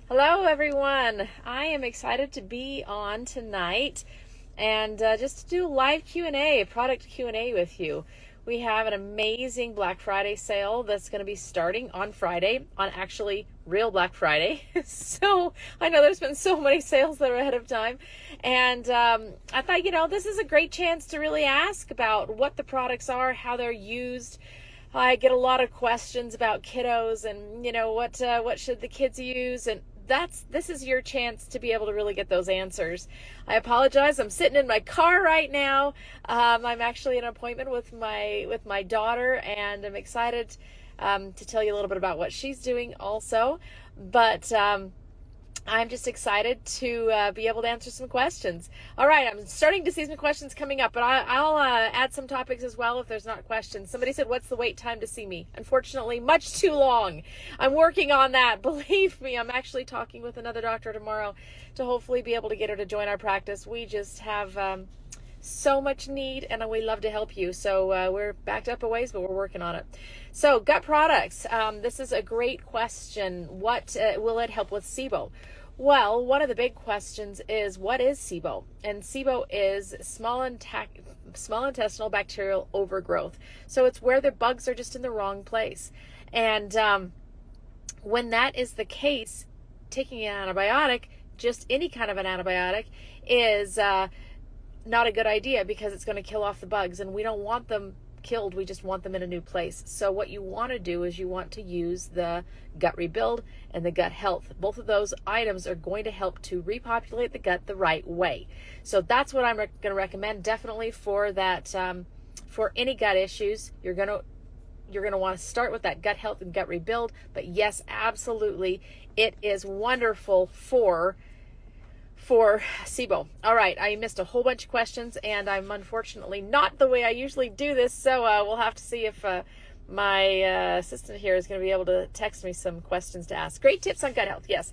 Hello, everyone. I am excited to be on tonight and just to do a live Q&A, a product Q&A with you. We have an amazing Black Friday sale that's going to be starting on Friday, on actually real Black Friday. So I know there's been so many sales that are ahead of time. And I thought, this is a great chance to really ask about what the products are, how they're used. I get a lot of questions about kiddos and, what should the kids use? And this is your chance to be able to really get those answers. I apologize. I'm sitting in my car right now. I'm actually in an appointment with my daughter, and I'm excited to tell you a little bit about what she's doing also. But I'm just excited to be able to answer some questions. All right, I'm starting to see some questions coming up, but I'll add some topics as well if there's not questions. Somebody said, what's the wait time to see me? Unfortunately, much too long. I'm working on that. Believe me, I'm actually talking with another doctor tomorrow to hopefully be able to get her to join our practice. We just have so much need, and we love to help you. So we're backed up a ways, but we're working on it. So gut products. This is a great question. What will it help with SIBO? Well, one of the big questions is, what is SIBO? And SIBO is small intestinal bacterial overgrowth. So it's where the bugs are just in the wrong place. And when that is the case, taking an antibiotic, just any kind of an antibiotic, is not a good idea because it's going to kill off the bugs, and we don't want them killed. We just want them in a new place. So what you want to do is you want to use the gut rebuild and the gut health. Both of those items are going to help to repopulate the gut the right way. So that's what I'm going to recommend definitely for that. For any gut issues, you're going to want to start with that gut health and gut rebuild. But yes, absolutely, it is wonderful for SIBO. All right, I missed a whole bunch of questions, and I'm unfortunately not the way I usually do this, so we'll have to see if my assistant here is going to be able to text me some questions to ask. Great tips on gut health, yes.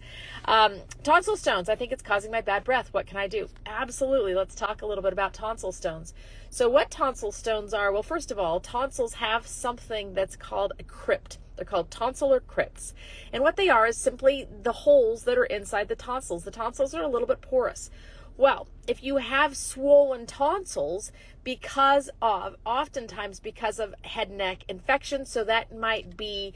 Tonsil stones, I think it's causing my bad breath. What can I do? Absolutely, let's talk a little bit about tonsil stones. So what tonsil stones are, well, first of all, tonsils have something that's called a crypt. They're called tonsillar crypts. And what they are is simply the holes that are inside the tonsils. The tonsils are a little bit porous. Well, if you have swollen tonsils oftentimes because of head and neck infection, so that might be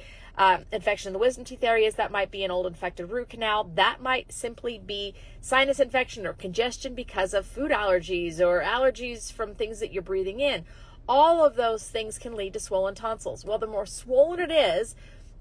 infection in the wisdom teeth areas, that might be an old infected root canal, that might simply be sinus infection or congestion because of food allergies or allergies from things that you're breathing in. All of those things can lead to swollen tonsils. Well, the more swollen it is,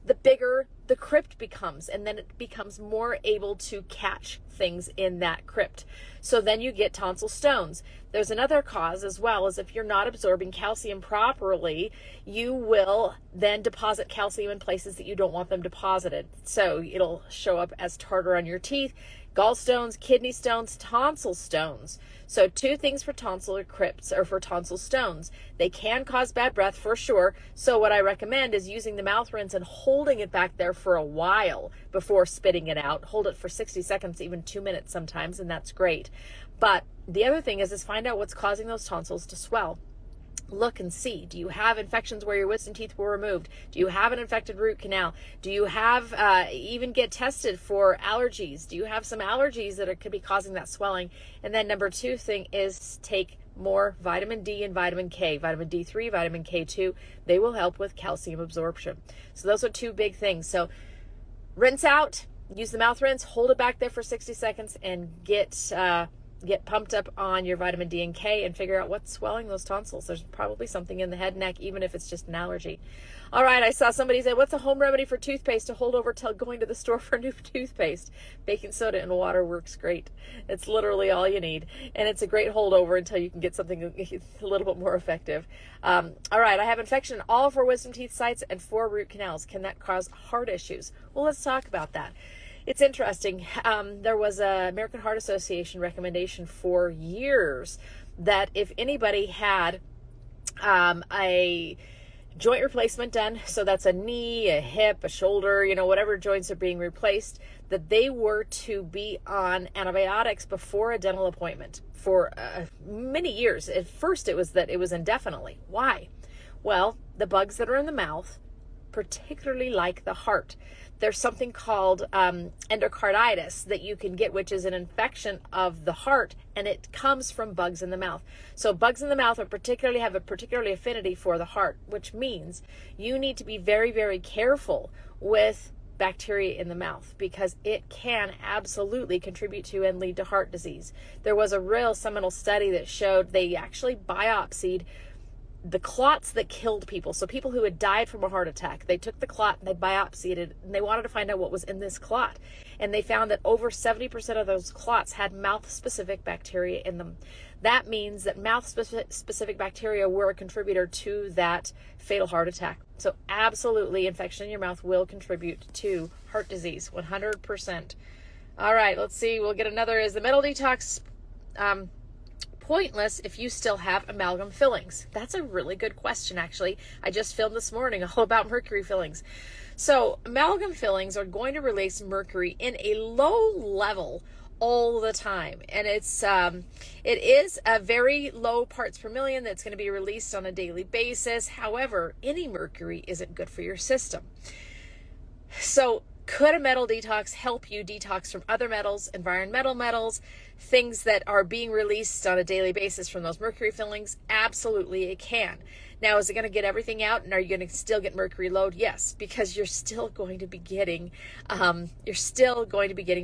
the bigger the crypt becomes, and then it becomes more able to catch things in that crypt. So then you get tonsil stones. There's another cause as well, is if you're not absorbing calcium properly, you will then deposit calcium in places that you don't want them deposited. So it'll show up as tartar on your teeth, gallstones, kidney stones, tonsil stones. So two things for tonsillar crypts, or for tonsil stones. They can cause bad breath for sure. So what I recommend is using the mouth rinse and holding it back there for a while before spitting it out. Hold it for 60 seconds, even 2 minutes sometimes, and that's great. But the other thing is find out what's causing those tonsils to swell. Look and see. Do you have infections where your wisdom teeth were removed? Do you have an infected root canal? Do you have, even get tested for allergies? Do you have some allergies that could be causing that swelling? And then number two thing is take more vitamin D and vitamin K, vitamin D3, vitamin K2. They will help with calcium absorption. So those are two big things. So rinse out, use the mouth rinse, hold it back there for 60 seconds, and get pumped up on your vitamin D and K and figure out what's swelling those tonsils. There's probably something in the head and neck, even if it's just an allergy. All right, I saw somebody say, what's a home remedy for toothpaste to hold over till going to the store for new toothpaste? Baking soda and water works great. It's literally all you need. And it's a great holdover until you can get something a little bit more effective. All right, I have infection in all 4 wisdom teeth sites and 4 root canals. Can that cause heart issues? Well, let's talk about that. It's interesting. There was a American Heart Association recommendation for years that if anybody had a joint replacement done, so that's a knee, a hip, a shoulder, whatever joints are being replaced, that they were to be on antibiotics before a dental appointment for many years. At first it was indefinitely. Why? Well, the bugs that are in the mouth particularly like the heart. there's something called endocarditis that you can get, which is an infection of the heart, and it comes from bugs in the mouth. So bugs in the mouth have a particularly affinity for the heart, which means you need to be very, very careful with bacteria in the mouth, because it can absolutely contribute to and lead to heart disease. There was a real seminal study that showed they actually biopsied the clots that killed people. So people who had died from a heart attack, they took the clot and they biopsied it, and they wanted to find out what was in this clot. And they found that over 70% of those clots had mouth-specific bacteria in them. That means that mouth-specific bacteria were a contributor to that fatal heart attack. So absolutely, infection in your mouth will contribute to heart disease, 100%. All right, let's see. We'll get another. Is the metal detox pointless if you still have amalgam fillings? That's a really good question, actually. I just filmed this morning all about mercury fillings. So amalgam fillings are going to release mercury in a low level all the time, and it is a very low parts per million that's going to be released on a daily basis. However, any mercury isn't good for your system. So could a metal detox help you detox from other metals, environmental metals, things that are being released on a daily basis from those mercury fillings? Absolutely, it can. Now, is it going to get everything out, and are you going to still get mercury load? Yes, because you're still going to be getting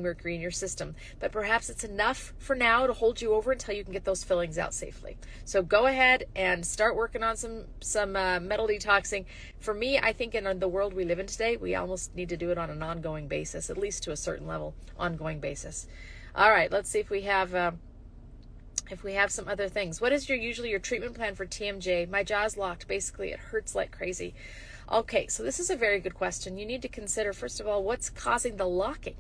mercury in your system. But perhaps it's enough for now to hold you over until you can get those fillings out safely. So go ahead and start working on some metal detoxing. For me, I think in the world we live in today, we almost need to do it on an ongoing basis, at least to a certain level, ongoing basis. All right, let's see if we have some other things. What is usually your treatment plan for TMJ? My jaw's locked. Basically, it hurts like crazy. Okay, so this is a very good question. You need to consider, first of all, what's causing the locking.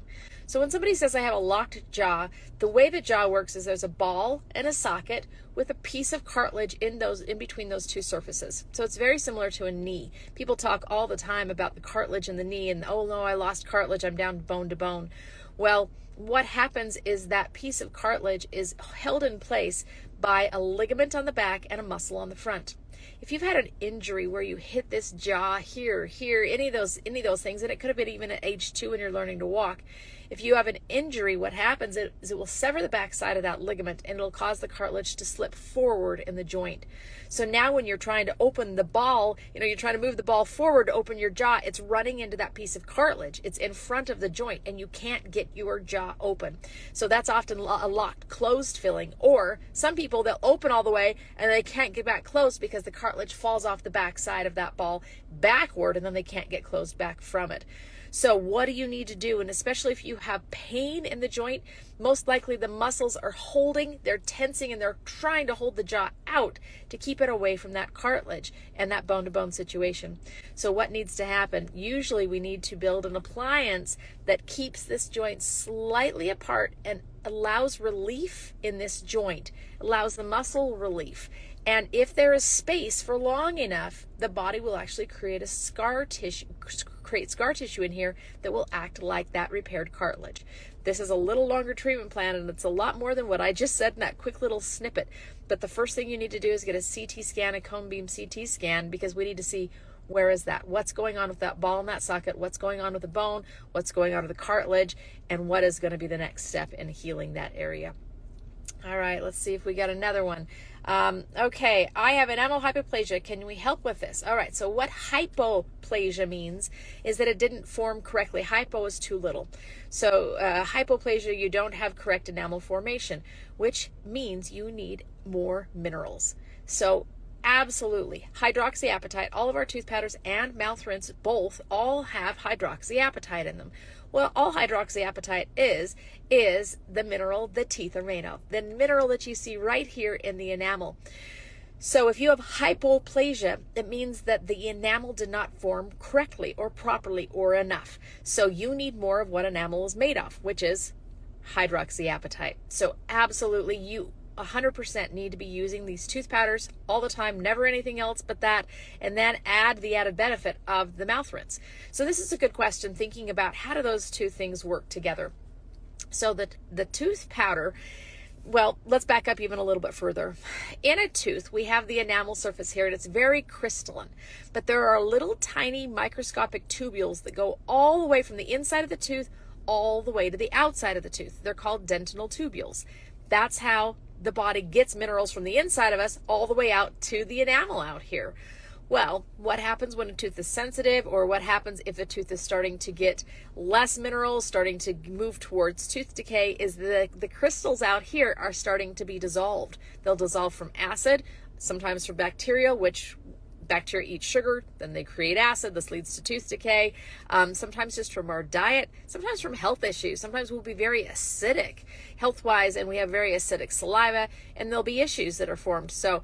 So when somebody says I have a locked jaw, the way the jaw works is there's a ball and a socket with a piece of cartilage in between those two surfaces. So it's very similar to a knee. People talk all the time about the cartilage in the knee and, oh no, I lost cartilage, I'm down bone to bone. Well, what happens is that piece of cartilage is held in place by a ligament on the back and a muscle on the front. If you've had an injury where you hit this jaw here, any of those things, and it could have been even at age 2 when you're learning to walk, if you have an injury, what happens is it will sever the back side of that ligament, and it'll cause the cartilage to slip forward in the joint. So now when you're trying to open the ball, you're trying to move the ball forward to open your jaw, it's running into that piece of cartilage. It's in front of the joint, and you can't get your jaw open. So that's often a locked, closed filling. Or some people, they'll open all the way, and they can't get back closed because the cartilage falls off the back side of that ball backward, and then they can't get closed back from it. So what do you need to do? And especially if you have pain in the joint, most likely the muscles are they're tensing, and they're trying to hold the jaw out to keep it away from that cartilage and that bone-to-bone situation. So what needs to happen? Usually we need to build an appliance that keeps this joint slightly apart and allows relief in this joint, allows the muscle relief. And if there is space for long enough, the body will actually create scar tissue in here that will act like that repaired cartilage. This is a little longer treatment plan, and it's a lot more than what I just said in that quick little snippet. But the first thing you need to do is get a CT scan, a cone beam CT scan, because we need to see where is that, what's going on with that ball in that socket, what's going on with the bone, what's going on with the cartilage, and what is going to be the next step in healing that area. All right, let's see if we got another one. Okay, I have enamel hypoplasia. Can we help with this? All right, so what hypoplasia means is that it didn't form correctly. Hypo is too little. So hypoplasia, you don't have correct enamel formation, which means you need more minerals. So absolutely, hydroxyapatite, all of our tooth powders and mouth rinse all have hydroxyapatite in them. Well, all hydroxyapatite is the mineral the teeth are made of, the mineral that you see right here in the enamel. So if you have hypoplasia, it means that the enamel did not form correctly or properly or enough. So you need more of what enamel is made of, which is hydroxyapatite. So absolutely, you 100% need to be using these tooth powders all the time, never anything else but that, and then add the added benefit of the mouth rinse. So this is a good question, thinking about how do those two things work together. So the tooth powder Well, let's back up even a little bit further. In a tooth, we have the enamel surface here, and it's very crystalline, but there are little tiny microscopic tubules that go all the way from the inside of the tooth all the way to the outside of the tooth. They're called dentinal tubules. That's how the body gets minerals from the inside of us all the way out to the enamel out here. Well, what happens when a tooth is sensitive, or what happens if a tooth is starting to get less minerals, starting to move towards tooth decay, is the crystals out here are starting to be dissolved. They'll dissolve from acid, sometimes from bacteria, which bacteria eat sugar, then they create acid. This leads to tooth decay. Sometimes just from our diet, sometimes from health issues. Sometimes we'll be very acidic health-wise, and we have very acidic saliva, and there'll be issues that are formed. So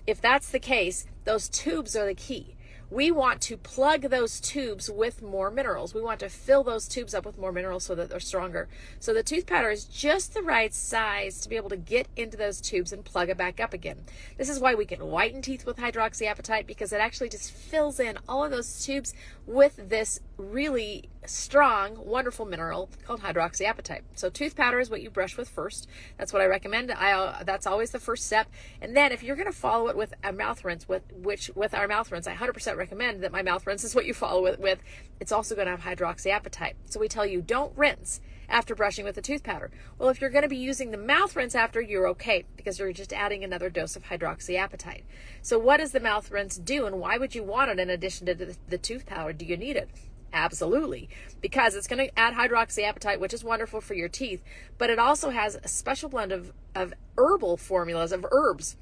if that's the case, those tubes are the key. We want to plug those tubes with more minerals. We want to fill those tubes up with more minerals so that they're stronger. So the tooth powder is just the right size to be able to get into those tubes and plug it back up again. This is why we can whiten teeth with hydroxyapatite, because it actually just fills in all of those tubes with this really strong, wonderful mineral called hydroxyapatite. So tooth powder is what you brush with first. That's what I recommend. That's always the first step. And then if you're going to follow it with a mouth rinse, with our mouth rinse, I 100% recommend that my mouth rinse is what you follow it with. It's also going to have hydroxyapatite. So we tell you don't rinse after brushing with the tooth powder. Well, if you're going to be using the mouth rinse after, you're okay, because you're just adding another dose of hydroxyapatite. So what does the mouth rinse do, and why would you want it in addition to the tooth powder? Do you need it? Absolutely, because it's going to add hydroxyapatite, which is wonderful for your teeth, but it also has a special blend of herbal formulas, of herbs.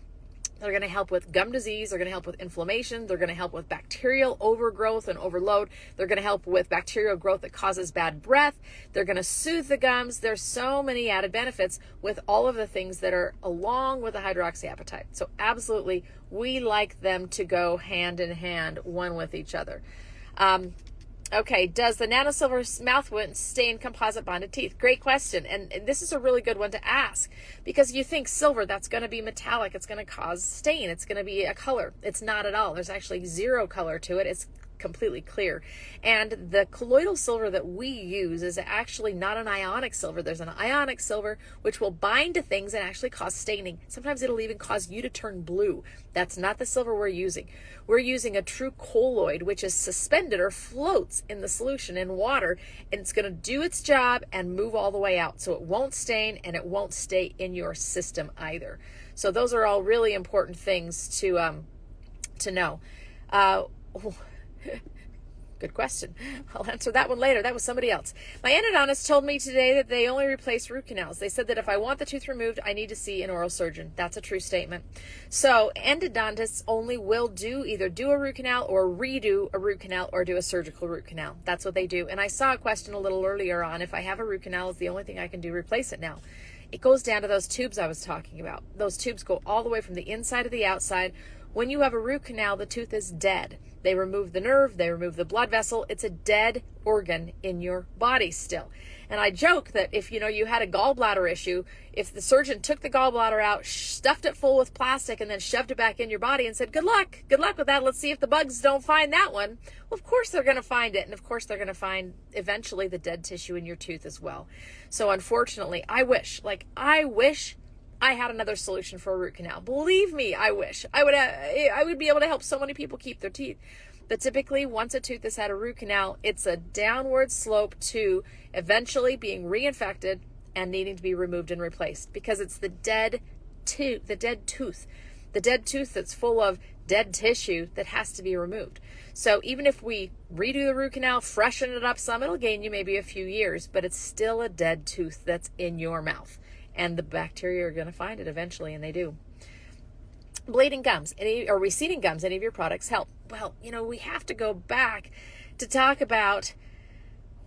They're going to help with gum disease. They're going to help with inflammation. They're going to help with bacterial overgrowth and overload. They're going to help with bacterial growth that causes bad breath. They're going to soothe the gums. There's so many added benefits with all of the things that are along with the hydroxyapatite. So absolutely, we like them to go hand in hand, one with each other. Okay, does the nanosilver mouth rinse stain composite bonded teeth? Great question, and this is a really good one to ask, because you think silver, that's going to be metallic, it's going to cause stain, it's going to be a color. It's not at all. There's actually zero color to it. It's completely clear. And the colloidal silver that we use is actually not an ionic silver. There's an ionic silver which will bind to things and actually cause staining. Sometimes it'll even cause you to turn blue. That's not the silver we're using. We're using a true colloid, which is suspended or floats in the solution in water, and it's going to do its job and move all the way out. So it won't stain, and it won't stay in your system either. So those are all really important things to know. Good question. I'll answer that one later. That was somebody else. My endodontist told me today that they only replace root canals. They said that if I want the tooth removed, I need to see an oral surgeon. That's a true statement. So endodontists only will either do a root canal or redo a root canal or do a surgical root canal. That's what they do. And I saw a question a little earlier on, if I have a root canal, is the only thing I can do replace it now. It goes down to those tubes I was talking about. Those tubes go all the way from the inside to the outside. When you have a root canal, the tooth is dead. They remove the nerve, they remove the blood vessel. It's a dead organ in your body still. And I joke that if you had a gallbladder issue, if the surgeon took the gallbladder out, stuffed it full with plastic, and then shoved it back in your body and said, good luck with that, let's see if the bugs don't find that one. Well, of course they're going to find it, and of course they're going to find eventually the dead tissue in your tooth as well. So unfortunately, I wish I had another solution for a root canal. Believe me, I wish. I would be able to help so many people keep their teeth. But typically, once a tooth has had a root canal, it's a downward slope to eventually being reinfected and needing to be removed and replaced, because it's the dead tooth that's full of dead tissue that has to be removed. So even if we redo the root canal, freshen it up some, it'll gain you maybe a few years, but it's still a dead tooth that's in your mouth. And the bacteria are going to find it eventually, and they do. Bleeding gums, or receding gums, any of your products help? Well, we have to go back to talk about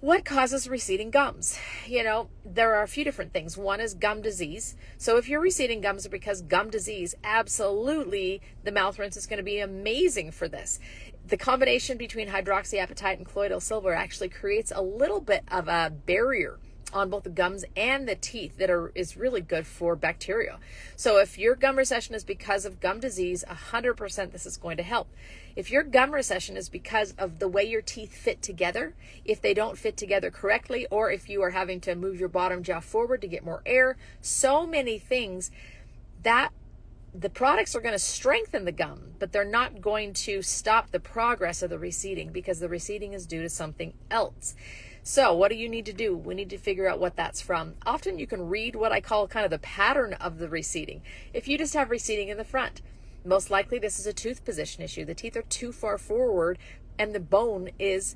what causes receding gums. There are a few different things. One is gum disease. So if your receding gums are because gum disease, absolutely the mouth rinse is going to be amazing for this. The combination between hydroxyapatite and colloidal silver actually creates a little bit of a barrier on both the gums and the teeth that is really good for bacteria. So if your gum recession is because of gum disease, 100% this is going to help. If your gum recession is because of the way your teeth fit together, if they don't fit together correctly, or if you are having to move your bottom jaw forward to get more air, so many things that the products are going to strengthen the gum, but they're not going to stop the progress of the receding, because the receding is due to something else. So what do you need to do? We need to figure out what that's from. Often you can read what I call kind of the pattern of the receding. If you just have receding in the front, most likely this is a tooth position issue. The teeth are too far forward and the bone is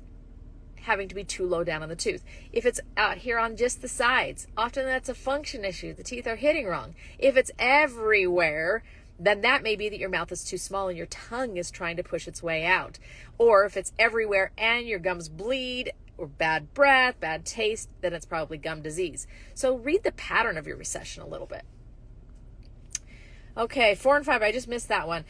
having to be too low down on the tooth. If it's out here on just the sides, often that's a function issue. The teeth are hitting wrong. If it's everywhere, then that may be that your mouth is too small and your tongue is trying to push its way out. Or if it's everywhere and your gums bleed, or bad breath, bad taste, then it's probably gum disease. So read the pattern of your recession a little bit. Okay, 4 and 5, I just missed that one.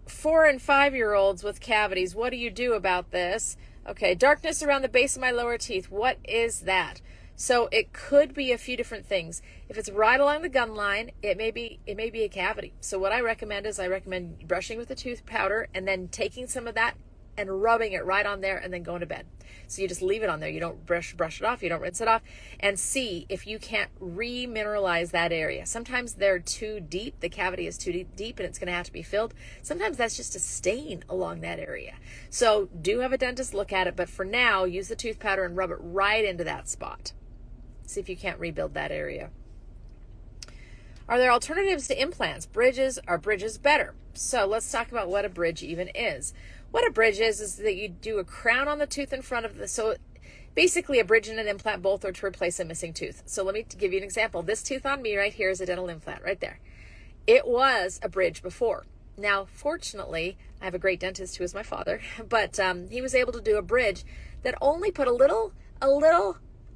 4 and 5-year-olds with cavities, what do you do about this? Okay, darkness around the base of my lower teeth, what is that? So it could be a few different things. If it's right along the gum line, it may be a cavity. So what I recommend is brushing with the tooth powder and then taking some of that and rubbing it right on there and then going to bed. So you just leave it on there. You don't brush it off. You don't rinse it off, and see if you can't remineralize that area. Sometimes they're too deep. The cavity is too deep and it's going to have to be filled. Sometimes that's just a stain along that area. So do have a dentist look at it, but for now, use the tooth powder and rub it right into that spot. See if you can't rebuild that area. Are there alternatives to implants? Are bridges better? So let's talk about what a bridge even is. What a bridge is that you do a crown on the tooth in front of so basically a bridge and an implant both are to replace a missing tooth. So let me give you an example. This tooth on me right here is a dental implant right there. It was a bridge before. Now, fortunately, I have a great dentist who is my father, but he was able to do a bridge that only put a little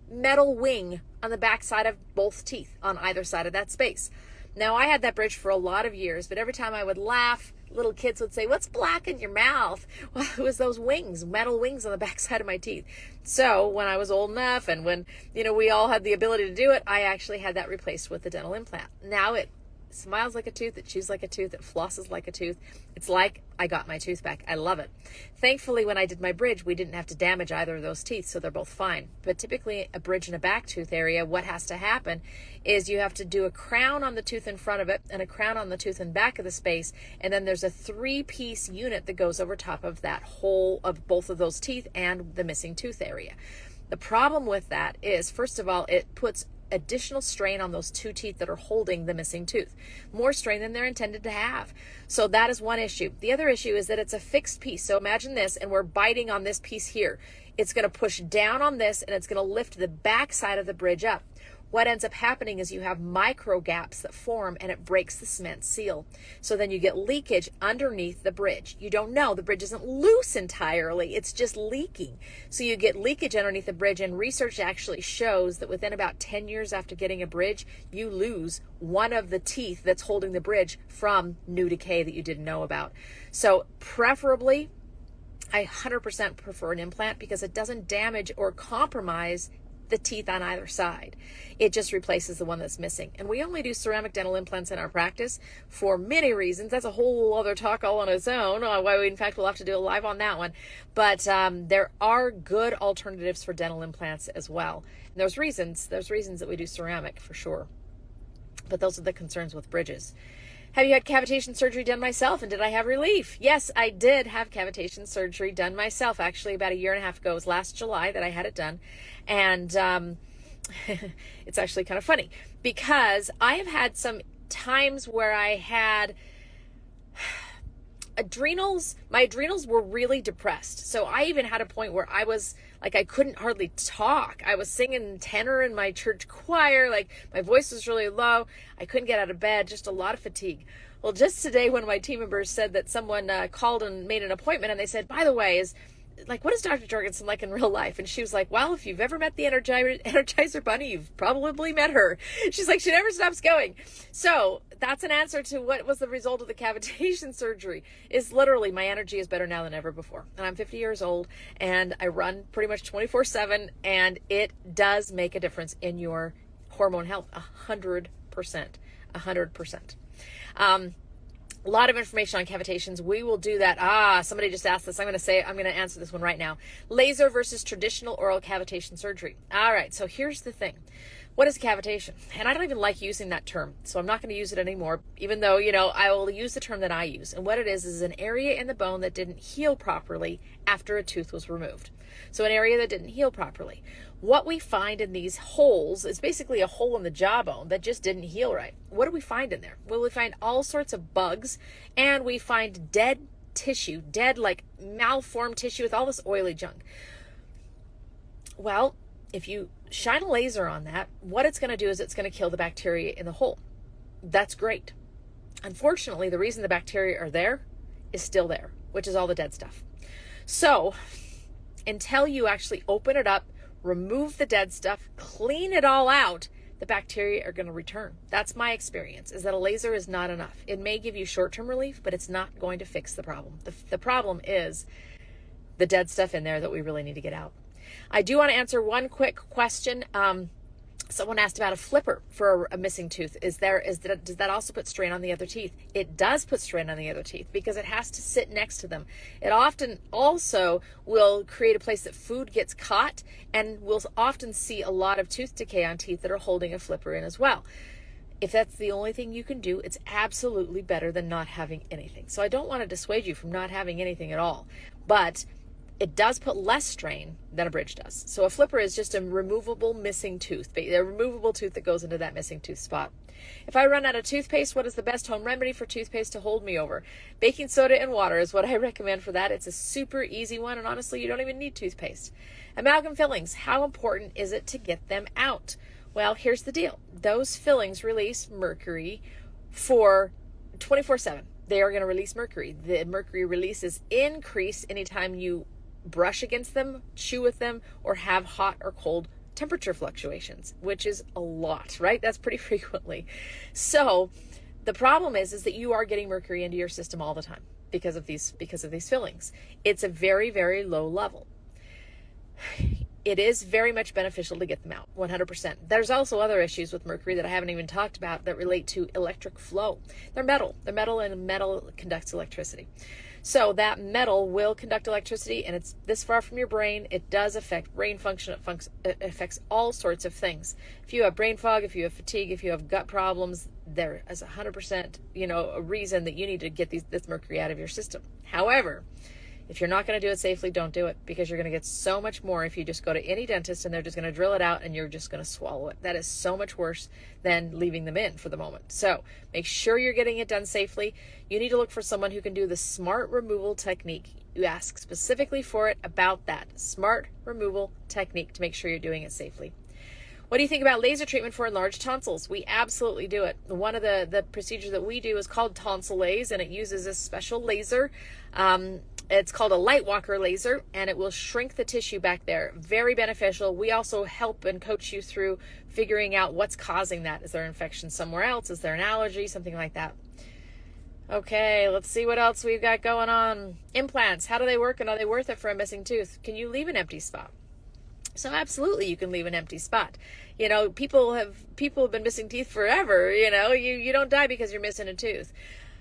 metal wing on the back side of both teeth on either side of that space. Now, I had that bridge for a lot of years, but every time I would laugh, little kids would say, "What's black in your mouth?" Well, it was those wings, metal wings on the back side of my teeth. So when I was old enough and when, we all had the ability to do it, I actually had that replaced with the dental implant. Now it smiles like a tooth, it chews like a tooth, it flosses like a tooth. It's like I got my tooth back. I love it. Thankfully, when I did my bridge, we didn't have to damage either of those teeth, so they're both fine. But typically, a bridge in a back tooth area, what has to happen is you have to do a crown on the tooth in front of it and a crown on the tooth in back of the space, and then there's a 3-piece unit that goes over top of that whole of both of those teeth and the missing tooth area. The problem with that is, first of all, it puts additional strain on those 2 teeth that are holding the missing tooth, more strain than they're intended to have. So that is one issue. The other issue is that it's a fixed piece. So imagine this, and we're biting on this piece here. It's going to push down on this and it's going to lift the back side of the bridge up. What ends up happening is you have micro gaps that form and it breaks the cement seal. So then you get leakage underneath the bridge. You don't know, the bridge isn't loose entirely, it's just leaking. So you get leakage underneath the bridge, and research actually shows that within about 10 years after getting a bridge, you lose one of the teeth that's holding the bridge from new decay that you didn't know about. So preferably, I 100% prefer an implant because it doesn't damage or compromise the teeth on either side. It just replaces the one that's missing. And we only do ceramic dental implants in our practice for many reasons. That's a whole other talk all on its own. Why we, in fact, we'll have to do a live on that one. But there are good alternatives for dental implants as well. And there's reasons that we do ceramic for sure. But those are the concerns with bridges. Have you had cavitation surgery done myself, and did I have relief? Yes, I did have cavitation surgery done myself. Actually, about 1.5 years ago. It was last July that I had it done. And it's actually kind of funny because I have had some times where I had my adrenals were really depressed. So I even had a point where I was like, I couldn't hardly talk. I was singing tenor in my church choir. Like, my voice was really low. I couldn't get out of bed, just a lot of fatigue. Well, just today, one of my team members said that someone called and made an appointment, and they said, by the way, like, what is Dr. Jorgensen like in real life? And she was like, well, if you've ever met the Energizer Bunny, you've probably met her. She's like, she never stops going. So that's an answer to what was the result of the cavitation surgery, is literally my energy is better now than ever before. And I'm 50 years old and I run pretty much 24/7, and it does make a difference in your hormone health. 100%. 100%. A lot of information on cavitations. We will do that. Somebody just asked this. I'm going to answer this one right now. Laser versus traditional oral cavitation surgery. All right. So here's the thing. What is cavitation? And I don't even like using that term, so I'm not going to use it anymore, even though, I will use the term that I use. And what it is an area in the bone that didn't heal properly after a tooth was removed. So an area that didn't heal properly. What we find in these holes is basically a hole in the jawbone that just didn't heal right. What do we find in there? Well, we find all sorts of bugs, and we find dead tissue, like malformed tissue with all this oily junk. Well, if you shine a laser on that, what it's going to do is it's going to kill the bacteria in the hole. That's great. Unfortunately, the reason the bacteria are there is still there, which is all the dead stuff. So until you actually open it up, remove the dead stuff, clean it all out, the bacteria are going to return. That's my experience, is that a laser is not enough. It may give you short-term relief, but it's not going to fix the problem. The problem is the dead stuff in there that we really need to get out. I do want to answer one quick question. Someone asked about a flipper for a missing tooth. Does that also put strain on the other teeth? It does put strain on the other teeth because it has to sit next to them. It often also will create a place that food gets caught, and we'll often see a lot of tooth decay on teeth that are holding a flipper in as well. If that's the only thing you can do, it's absolutely better than not having anything. So I don't want to dissuade you from not having anything at all, but it does put less strain than a bridge does. So a flipper is just a removable missing tooth, a removable tooth that goes into that missing tooth spot. If I run out of toothpaste, what is the best home remedy for toothpaste to hold me over? Baking soda and water is what I recommend for that. It's a super easy one, and honestly, you don't even need toothpaste. Amalgam fillings, how important is it to get them out? Well, here's the deal. Those fillings release mercury for 24/7. They are going to release mercury. The mercury release is increased anytime you brush against them, chew with them, or have hot or cold temperature fluctuations, which is a lot, right? That's pretty frequently. So the problem is that you are getting mercury into your system all the time because of these fillings. It's a very, very low level. It is very much beneficial to get them out, 100%. There's also other issues with mercury that I haven't even talked about that relate to electric flow. They're metal, and metal conducts electricity. So that metal will conduct electricity, and it's this far from your brain. It does affect brain function. It affects all sorts of things. If you have brain fog, if you have fatigue, if you have gut problems, there is 100%, a reason that you need to get this mercury out of your system. However, if you're not going to do it safely, don't do it, because you're going to get so much more if you just go to any dentist and they're just going to drill it out and you're just going to swallow it. That is so much worse than leaving them in for the moment. So make sure you're getting it done safely. You need to look for someone who can do the smart removal technique. You ask specifically for it about that smart removal technique to make sure you're doing it safely. What do you think about laser treatment for enlarged tonsils? We absolutely do it. One of the procedures that we do is called Tonsilase, and it uses a special laser. It's called a light walker laser, and it will shrink the tissue back there. Very beneficial. We also help and coach you through figuring out what's causing that. Is there an infection somewhere else? Is there an allergy? Something like that. Okay, let's see what else we've got going on. Implants, how do they work, and are they worth it for a missing tooth? Can you leave an empty spot? So absolutely, you can leave an empty spot. People have been missing teeth forever. You don't die because you're missing a tooth.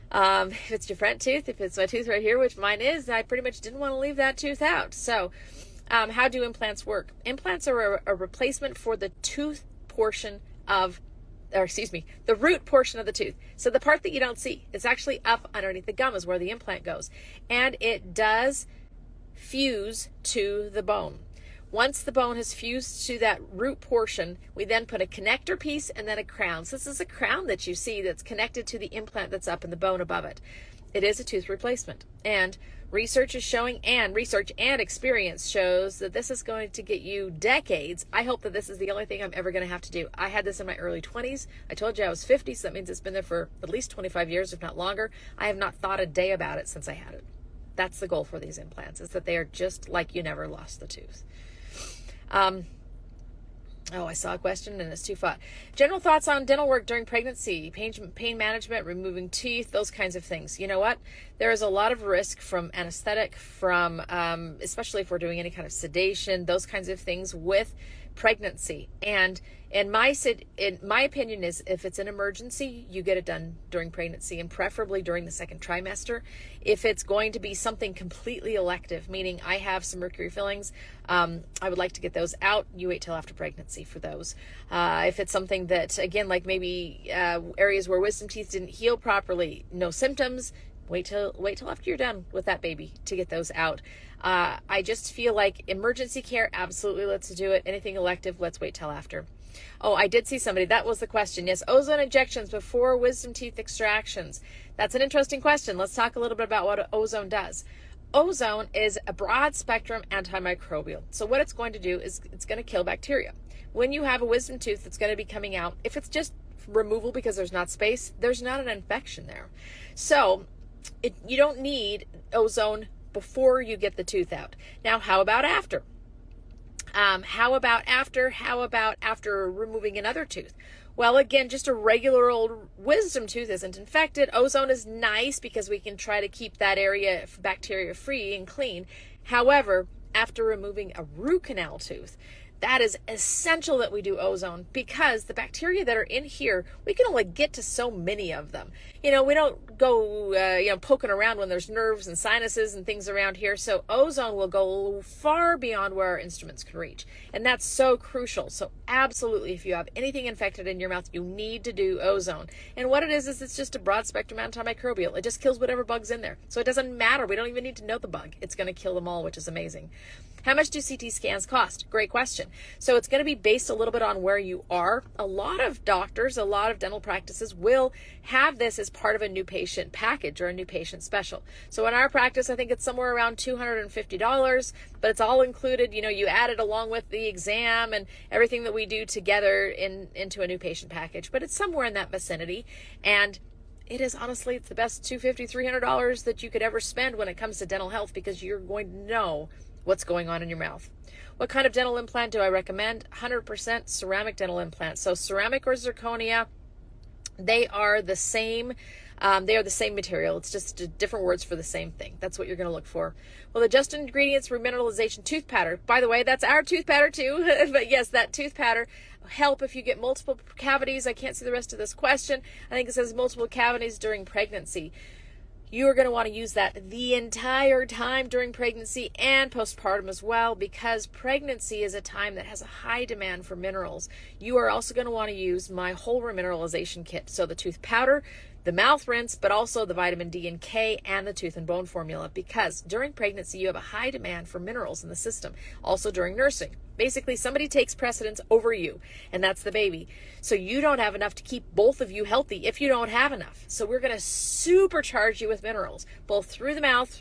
If it's your front tooth, if it's my tooth right here, which mine is, I pretty much didn't want to leave that tooth out. So how do implants work? Implants are a replacement for the tooth portion the root portion of the tooth. So the part that you don't see, it's actually up underneath the gum is where the implant goes. And it does fuse to the bone. Once the bone has fused to that root portion, we then put a connector piece and then a crown. So this is a crown that you see that's connected to the implant that's up in the bone above it. It is a tooth replacement. And research is showing, and research and experience shows that this is going to get you decades. I hope that this is the only thing I'm ever going to have to do. I had this in my early 20s. I told you I was 50, so that means it's been there for at least 25 years, if not longer. I have not thought a day about it since I had it. That's the goal for these implants, is that they are just like you never lost the tooth. Oh, I saw a question and it's too far. General thoughts on dental work during pregnancy, pain management, removing teeth, those kinds of things. You know what? There is a lot of risk from anesthetic, from especially if we're doing any kind of sedation, those kinds of things with pregnancy. And in my opinion is, if it's an emergency, you get it done during pregnancy, and preferably during the second trimester. If it's going to be something completely elective, meaning I have some mercury fillings, I would like to get those out, you wait till after pregnancy for those. If it's something that, again, like maybe areas where wisdom teeth didn't heal properly, no symptoms, wait till after you're done with that baby to get those out. I just feel like emergency care, absolutely, let's do it. Anything elective, let's wait till after. Oh, I did see somebody. That was the question. Yes, ozone injections before wisdom teeth extractions. That's an interesting question. Let's talk a little bit about what ozone does. Ozone is a broad spectrum antimicrobial. So what it's going to do is it's going to kill bacteria. When you have a wisdom tooth that's going to be coming out, if it's just removal because there's not space, there's not an infection there. So you don't need ozone before you get the tooth out. Now, how about after? How about after removing another tooth? Well, again, just a regular old wisdom tooth isn't infected. Ozone is nice because we can try to keep that area bacteria free and clean. However, after removing a root canal tooth, that is essential that we do ozone, because the bacteria that are in here, we can only get to so many of them. We don't go, poking around when there's nerves and sinuses and things around here. So ozone will go far beyond where our instruments can reach. And that's so crucial. So absolutely, if you have anything infected in your mouth, you need to do ozone. And what it is it's just a broad spectrum antimicrobial. It just kills whatever bug's in there. So it doesn't matter. We don't even need to know the bug. It's going to kill them all, which is amazing. How much do CT scans cost? Great question. So it's going to be based a little bit on where you are. A lot of doctors, a lot of dental practices will have this as part of a new patient package or a new patient special. So in our practice, I think it's somewhere around $250, but it's all included. You add it along with the exam and everything that we do together into a new patient package, but it's somewhere in that vicinity. And it is honestly, it's the best $250, $300 that you could ever spend when it comes to dental health, because you're going to know what's going on in your mouth. What kind of dental implant do I recommend? 100% ceramic dental implant. So ceramic or zirconia, they are the same. They are the same material. It's just different words for the same thing. That's what you're going to look for. Well, the just ingredients remineralization tooth powder. By the way, that's our tooth powder too. But yes, that tooth powder help if you get multiple cavities. I can't see the rest of this question. I think it says multiple cavities during pregnancy. You are going to want to use that the entire time during pregnancy and postpartum as well, because pregnancy is a time that has a high demand for minerals. You are also going to want to use my whole remineralization kit. So the tooth powder, the mouth rinse, but also the vitamin D and K and the tooth and bone formula, because during pregnancy you have a high demand for minerals in the system. Also during nursing. Basically, somebody takes precedence over you, and that's the baby. So you don't have enough to keep both of you healthy if you don't have enough. So we're going to supercharge you with minerals, both through the mouth,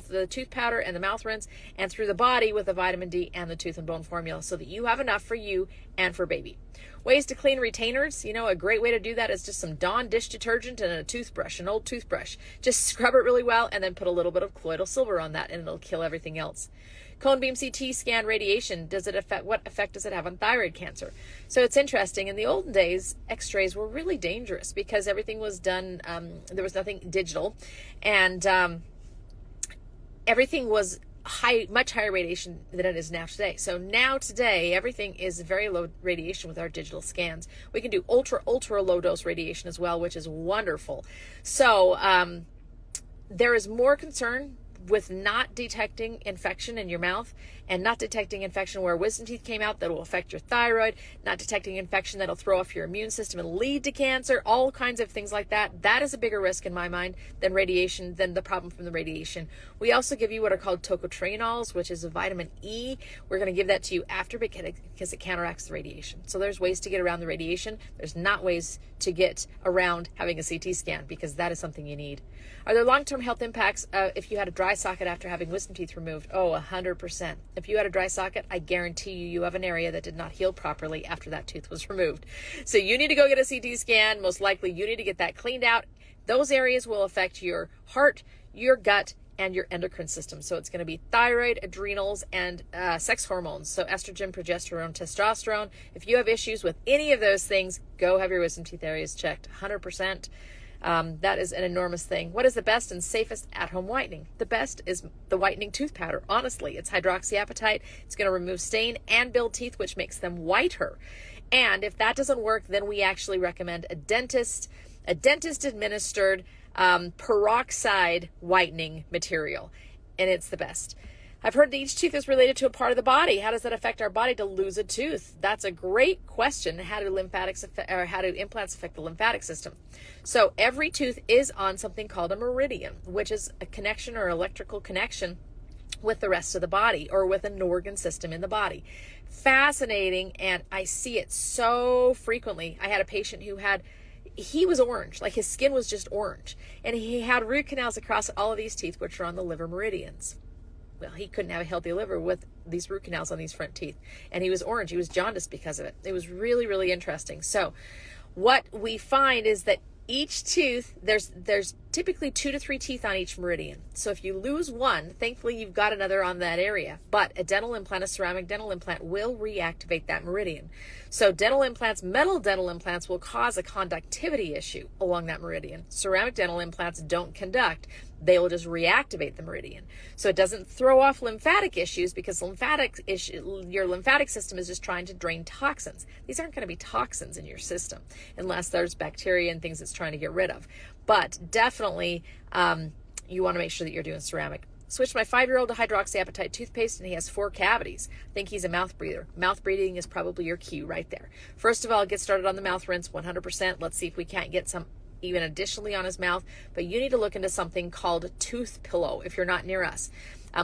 the tooth powder and the mouth rinse, and through the body with the vitamin D and the tooth and bone formula, so that you have enough for you and for baby. Ways to clean retainers. A great way to do that is just some Dawn dish detergent and a toothbrush, an old toothbrush. Just scrub it really well and then put a little bit of colloidal silver on that, and it'll kill everything else. Cone beam CT scan radiation, what effect does it have on thyroid cancer? So it's interesting. In the olden days, x-rays were really dangerous because everything was done, there was nothing digital, and everything was much higher radiation than it is now today. So now today, everything is very low radiation with our digital scans. We can do ultra low dose radiation as well, which is wonderful. So there is more concern with not detecting infection in your mouth, and not detecting infection where wisdom teeth came out that will affect your thyroid, not detecting infection that'll throw off your immune system and lead to cancer, all kinds of things like that. That is a bigger risk in my mind than radiation, than the problem from the radiation. We also give you what are called tocotrienols, which is a vitamin E. We're going to give that to you after because it counteracts the radiation. So there's ways to get around the radiation. There's not ways to get around having a CT scan, because that is something you need. Are there long-term health impacts if you had a dry socket after having wisdom teeth removed? Oh, 100%. If you had a dry socket, I guarantee you have an area that did not heal properly after that tooth was removed. So you need to go get a CT scan. Most likely you need to get that cleaned out. Those areas will affect your heart, your gut, and your endocrine system. So it's going to be thyroid, adrenals, and sex hormones. So estrogen, progesterone, testosterone. If you have issues with any of those things, go have your wisdom teeth areas checked. 100%. That is an enormous thing. What is the best and safest at-home whitening? The best is the whitening tooth powder. Honestly, it's hydroxyapatite. It's going to remove stain and build teeth, which makes them whiter. And if that doesn't work, then we actually recommend a dentist administered peroxide whitening material, and it's the best. I've heard that each tooth is related to a part of the body. How does that affect our body to lose a tooth? That's a great question. How do implants affect the lymphatic system? So every tooth is on something called a meridian, which is a connection or electrical connection with the rest of the body or with an organ system in the body. Fascinating, and I see it so frequently. I had a patient who he was orange, like his skin was just orange, and he had root canals across all of these teeth, which are on the liver meridians. Well, he couldn't have a healthy liver with these root canals on these front teeth, and he was orange. He was jaundiced because of it. It was really, really interesting. So what we find is that each tooth, there's typically 2 to 3 teeth on each meridian. So if you lose one, thankfully you've got another on that area. But a dental implant, a ceramic dental implant, will reactivate that meridian. So dental implants, metal dental implants, will cause a conductivity issue along that meridian. Ceramic dental implants don't conduct. They will just reactivate the meridian. So it doesn't throw off lymphatic issues, because your lymphatic system is just trying to drain toxins. These aren't going to be toxins in your system unless there's bacteria and things it's trying to get rid of. But definitely you want to make sure that you're doing ceramic. Switched my 5-year-old to hydroxyapatite toothpaste, and he has 4 cavities. I think he's a mouth breather. Mouth breathing is probably your cue right there. First of all, get started on the mouth rinse 100%. Let's see if we can't get some even additionally on his mouth. But you need to look into something called a tooth pillow if you're not near us.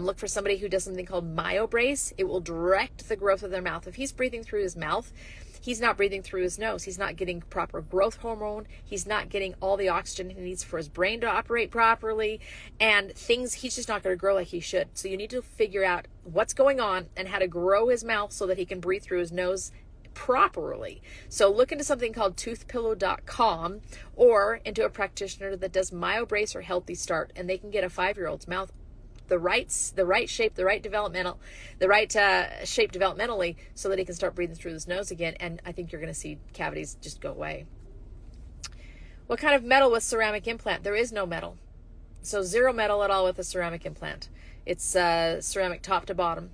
Look for somebody who does something called myobrace. It will direct the growth of their mouth. If he's breathing through his mouth, he's not breathing through his nose. He's not getting proper growth hormone. He's not getting all the oxygen he needs for his brain to operate properly, and he's just not going to grow like he should. So you need to figure out what's going on and how to grow his mouth so that he can breathe through his nose properly. So look into something called toothpillow.com or into a practitioner that does myobrace or Healthy Start, and they can get a 5-year-old's mouth the right shape, the right shape developmentally, so that he can start breathing through his nose again. And I think you're going to see cavities just go away. What kind of metal with ceramic implant? There is no metal. So 0 metal at all with a ceramic implant. It's ceramic top to bottom.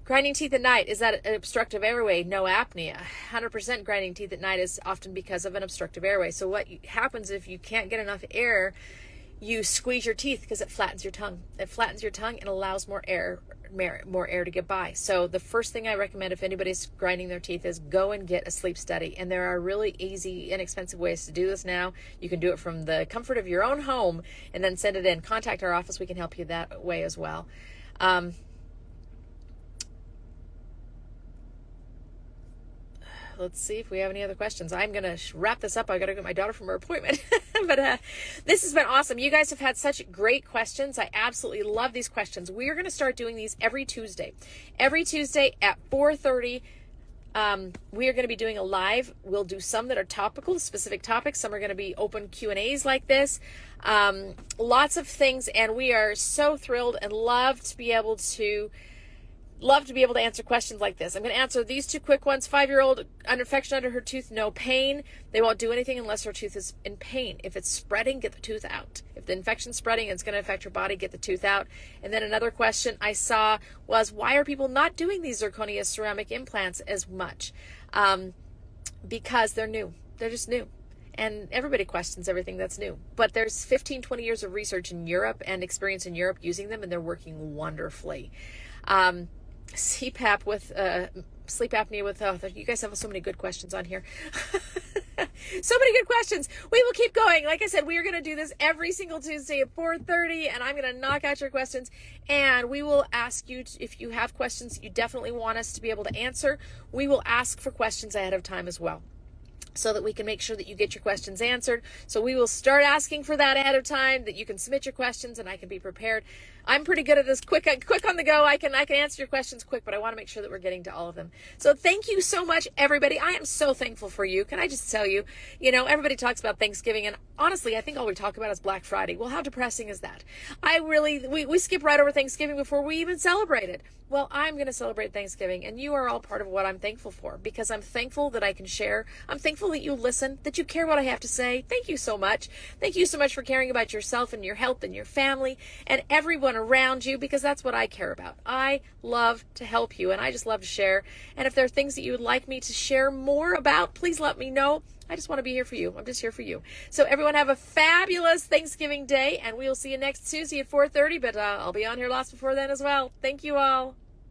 Grinding teeth at night, is that an obstructive airway? No apnea. 100% grinding teeth at night is often because of an obstructive airway. So what happens if you can't get enough air, you squeeze your teeth because it flattens your tongue. It flattens your tongue and allows more air to get by. So the first thing I recommend if anybody's grinding their teeth is go and get a sleep study. And there are really easy, inexpensive ways to do this now. You can do it from the comfort of your own home and then send it in. Contact our office. We can help you that way as well. Let's see if we have any other questions. I'm going to wrap this up. I got to get my daughter from her appointment. But this has been awesome. You guys have had such great questions. I absolutely love these questions. We are going to start doing these every Tuesday. Every Tuesday at 4:30. We are going to be doing a live. We'll do some that are topical, specific topics. Some are going to be open Q&As like this. Lots of things. And we are so thrilled and love to be able to answer questions like this. I'm going to answer these 2 quick ones. 5-year-old, an infection under her tooth, no pain. They won't do anything unless her tooth is in pain. If it's spreading, get the tooth out. If the infection's spreading and it's going to affect her body, get the tooth out. And then another question I saw was, why are people not doing these zirconia ceramic implants as much? Because they're new. They're just new. And everybody questions everything that's new. But there's 15, 20 years of research in Europe and experience in Europe using them, and they're working wonderfully. CPAP with sleep apnea with you guys have so many good questions on here. So many good questions. We will keep going. Like I said, we are going to do this every single Tuesday at 4:30, and I'm going to knock out your questions, and we will ask you if you have questions you definitely want us to be able to answer. We will ask for questions ahead of time as well. so that we can make sure that you get your questions answered. So we will start asking for that ahead of time, that you can submit your questions and I can be prepared. I'm pretty good at this, quick on the go. I can answer your questions quick, but I want to make sure that we're getting to all of them. So thank you so much, everybody. I am so thankful for you. Can I just tell you, everybody talks about Thanksgiving, and honestly, I think all we talk about is Black Friday. Well, how depressing is that? We skip right over Thanksgiving before we even celebrate it. Well, I'm going to celebrate Thanksgiving, and you are all part of what I'm thankful for, because I'm thankful that I can share. I'm thankful that you listen, that you care what I have to say. Thank you so much. Thank you so much for caring about yourself and your health and your family and everyone around you, because that's what I care about. I love to help you, and I just love to share. And if there are things that you would like me to share more about, please let me know. I just want to be here for you. I'm just here for you. So everyone have a fabulous Thanksgiving day, and we will see you next Tuesday at 4:30, but I'll be on here lots before then as well. Thank you all.